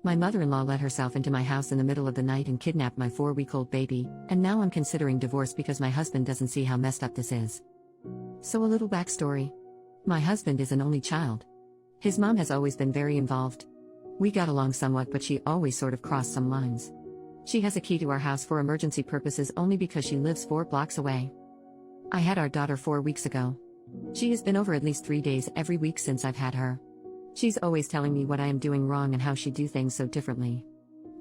My mother-in-law let herself into my house in the middle of the night and kidnapped my 4-week-old baby, and now I'm considering divorce because my husband doesn't see how messed up this is. So a little backstory. My husband is an only child. His mom has always been very involved. We got along somewhat, but she always sort of crossed some lines. She has a key to our house for emergency purposes only because she lives 4 blocks away. I had our daughter 4 weeks ago. She has been over at least 3 days every week since I've had her. She's always telling me what I am doing wrong and how she'd do things so differently.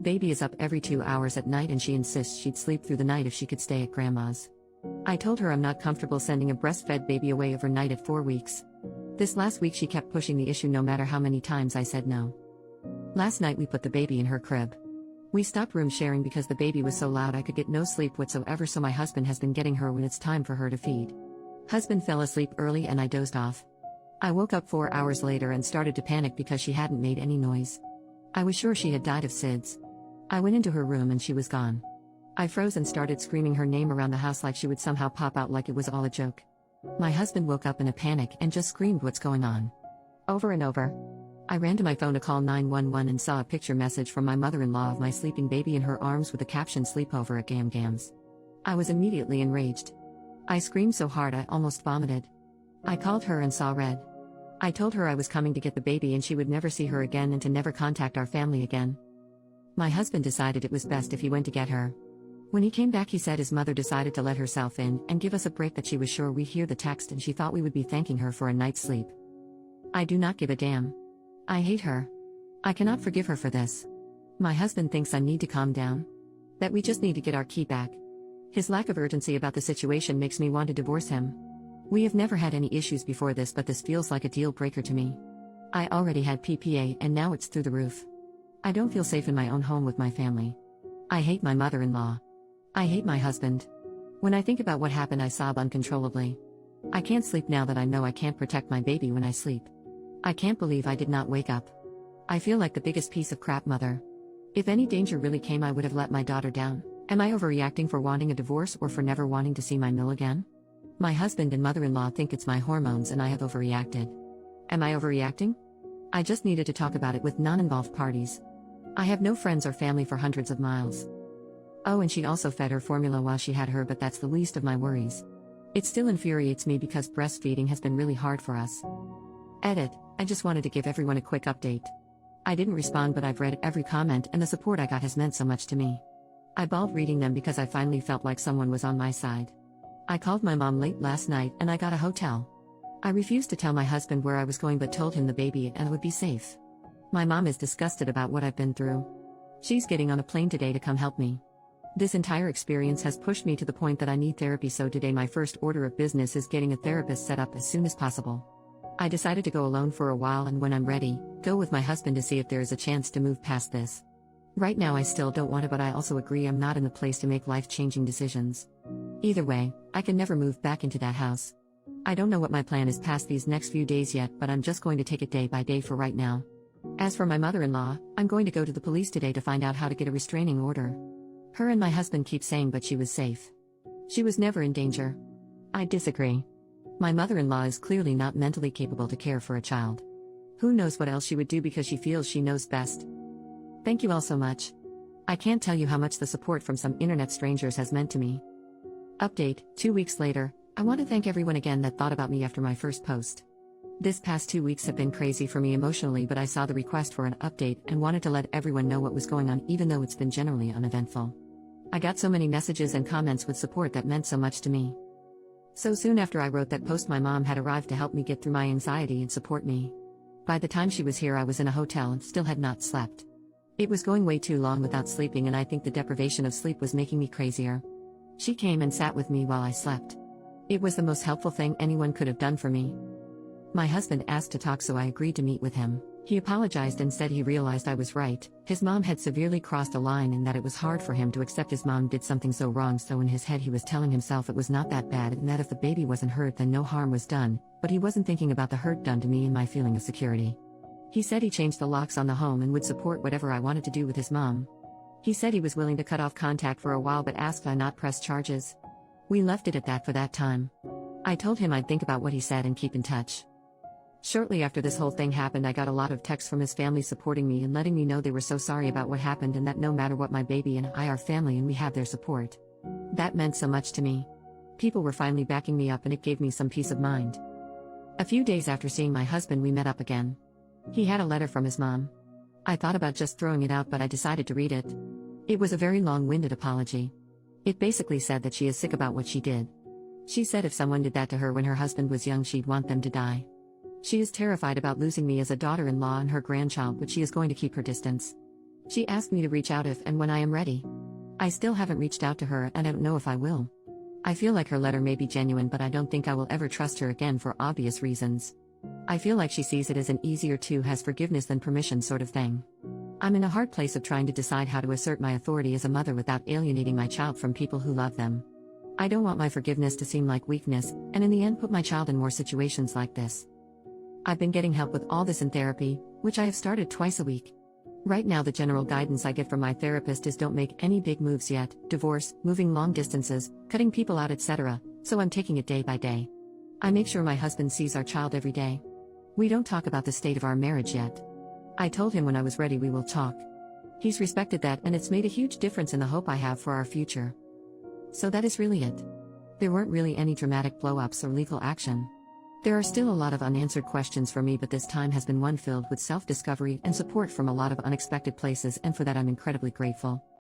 Baby is up every 2 hours at night and she insists she'd sleep through the night if she could stay at grandma's. I told her I'm not comfortable sending a breastfed baby away overnight at 4 weeks. This last week she kept pushing the issue no matter how many times I said no. Last night we put the baby in her crib. We stopped room sharing because the baby was so loud I could get no sleep whatsoever, so my husband has been getting her when it's time for her to feed. Husband fell asleep early and I dozed off. I woke up 4 hours later and started to panic because she hadn't made any noise. I was sure she had died of SIDS. I went into her room and she was gone. I froze and started screaming her name around the house like she would somehow pop out, like it was all a joke. My husband woke up in a panic and just screamed, "What's going on?" over and over. I ran to my phone to call 911 and saw a picture message from my mother-in-law of my sleeping baby in her arms with the caption "Sleepover at Gam Gams." I was immediately enraged. I screamed so hard I almost vomited. I called her and saw red. I told her I was coming to get the baby and she would never see her again and to never contact our family again. My husband decided it was best if he went to get her. When he came back he said his mother decided to let herself in and give us a break, that she was sure we'd hear the text and she thought we would be thanking her for a night's sleep. I do not give a damn. I hate her. I cannot forgive her for this. My husband thinks I need to calm down. That we just need to get our key back. His lack of urgency about the situation makes me want to divorce him. We have never had any issues before this, but this feels like a deal breaker to me. I already had PPA and now it's through the roof. I don't feel safe in my own home with my family. I hate my mother-in-law. I hate my husband. When I think about what happened I sob uncontrollably. I can't sleep now that I know I can't protect my baby when I sleep. I can't believe I did not wake up. I feel like the biggest piece of crap mother. If any danger really came I would have let my daughter down. Am I overreacting for wanting a divorce or for never wanting to see my Mill again? My husband and mother-in-law think it's my hormones and I have overreacted. Am I overreacting? I just needed to talk about it with non-involved parties. I have no friends or family for hundreds of miles. Oh, and she also fed her formula while she had her, but that's the least of my worries. It still infuriates me because breastfeeding has been really hard for us. Edit. I just wanted to give everyone a quick update. I didn't respond, but I've read every comment and the support I got has meant so much to me. I bawled reading them because I finally felt like someone was on my side. I called my mom late last night and I got a hotel. I refused to tell my husband where I was going but told him the baby and would be safe. My mom is disgusted about what I've been through. She's getting on a plane today to come help me. This entire experience has pushed me to the point that I need therapy, so today my first order of business is getting a therapist set up as soon as possible. I decided to go alone for a while and when I'm ready, go with my husband to see if there is a chance to move past this. Right now I still don't want to, but I also agree I'm not in the place to make life-changing decisions. Either way, I can never move back into that house. I don't know what my plan is past these next few days yet, but I'm just going to take it day by day for right now. As for my mother-in-law, I'm going to go to the police today to find out how to get a restraining order. Her and my husband keep saying but she was safe. She was never in danger. I disagree. My mother-in-law is clearly not mentally capable to care for a child. Who knows what else she would do because she feels she knows best. Thank you all so much. I can't tell you how much the support from some internet strangers has meant to me. Update, 2 weeks later, I want to thank everyone again that thought about me after my first post. This past 2 weeks have been crazy for me emotionally, but I saw the request for an update and wanted to let everyone know what was going on even though it's been generally uneventful. I got so many messages and comments with support that meant so much to me. So soon after I wrote that post my mom had arrived to help me get through my anxiety and support me. By the time she was here I was in a hotel and still had not slept. It was going way too long without sleeping and I think the deprivation of sleep was making me crazier. She came and sat with me while I slept. It was the most helpful thing anyone could have done for me. My husband asked to talk so I agreed to meet with him. He apologized and said he realized I was right. His mom had severely crossed a line and that it was hard for him to accept his mom did something so wrong, so in his head he was telling himself it was not that bad and that if the baby wasn't hurt then no harm was done, but he wasn't thinking about the hurt done to me and my feeling of security. He said he changed the locks on the home and would support whatever I wanted to do with his mom. He said he was willing to cut off contact for a while but asked I not press charges. We left it at that for that time. I told him I'd think about what he said and keep in touch. Shortly after this whole thing happened, I got a lot of texts from his family supporting me and letting me know they were so sorry about what happened and that no matter what, my baby and I are family and we have their support. That meant so much to me. People were finally backing me up and it gave me some peace of mind. A few days after seeing my husband, we met up again. He had a letter from his mom. I thought about just throwing it out, but I decided to read it. It was a very long-winded apology. It basically said that she is sick about what she did. She said if someone did that to her when her husband was young, she'd want them to die. She is terrified about losing me as a daughter-in-law and her grandchild, but she is going to keep her distance. She asked me to reach out if and when I am ready. I still haven't reached out to her and I don't know if I will. I feel like her letter may be genuine, but I don't think I will ever trust her again for obvious reasons. I feel like she sees it as an easier to has forgiveness than permission sort of thing. I'm in a hard place of trying to decide how to assert my authority as a mother without alienating my child from people who love them. I don't want my forgiveness to seem like weakness, and in the end put my child in more situations like this. I've been getting help with all this in therapy, which I have started twice a week. Right now the general guidance I get from my therapist is don't make any big moves yet, divorce, moving long distances, cutting people out, etc., so I'm taking it day by day. I make sure my husband sees our child every day. We don't talk about the state of our marriage yet. I told him when I was ready we will talk. He's respected that and it's made a huge difference in the hope I have for our future. So that is really it. There weren't really any dramatic blow-ups or legal action. There are still a lot of unanswered questions for me, but this time has been one filled with self-discovery and support from a lot of unexpected places, and for that I'm incredibly grateful.